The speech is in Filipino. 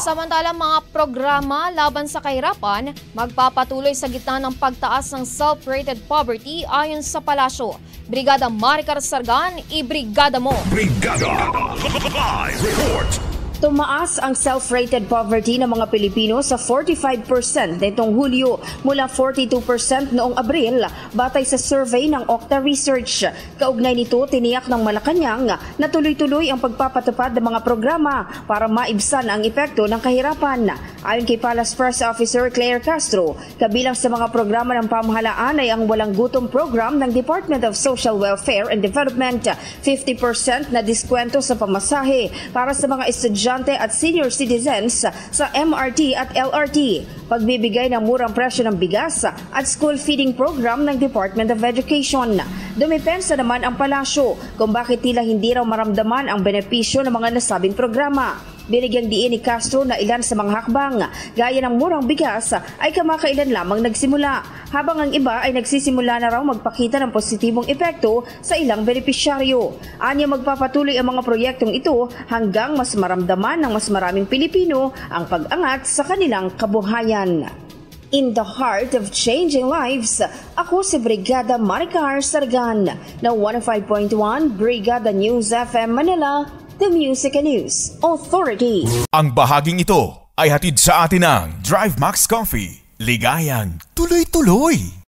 Samantalang mga programa laban sa kahirapan magpapatuloy sa gitna ng pagtaas ng self-rated poverty ayon sa palasyo. Brigada Maricar Sargan, ibrigada mo! Brigada! Live report! Tumaas ang self-rated poverty ng mga Pilipino sa 45% nitong Hulyo mula 42% noong Abril batay sa survey ng Okta Research. Kaugnay nito, tiniyak ng Malacanang na tuloy-tuloy ang pagpapatupad ng mga programa para maibsan ang epekto ng kahirapan. Ayon kay Palace Press Officer Claire Castro, kabilang sa mga programa ng pamahalaan ay ang Walang Gutom Program ng Department of Social Welfare and Development, 50% na diskwento sa pamasahe para sa mga estudyante at senior citizens sa MRT at LRT, pagbibigay ng murang presyo ng bigas at school feeding program ng Department of Education. Dumipensa naman ang palasyo kung bakit tila hindi raw maramdaman ang benepisyo ng mga nasabing programa. Binigyang diin ni Castro na ilan sa mga hakbang gaya ng murang bigas ay kamakailan lamang nagsimula, habang ang iba ay nagsisimula na raw magpakita ng positibong epekto sa ilang benepisyaryo. Anya magpapatuloy ang mga proyektong ito hanggang mas maramdaman ng mas maraming Pilipino ang pag-angat sa kanilang kabuhayan. In the heart of changing lives, ako si Brigada Maricar Sargan ng 105.1 Brigada News FM Manila, The Music and News Authority. Ang bahaging ito ay hatid sa atin ng Drive Max Coffee. Ligayang tuloy-tuloy.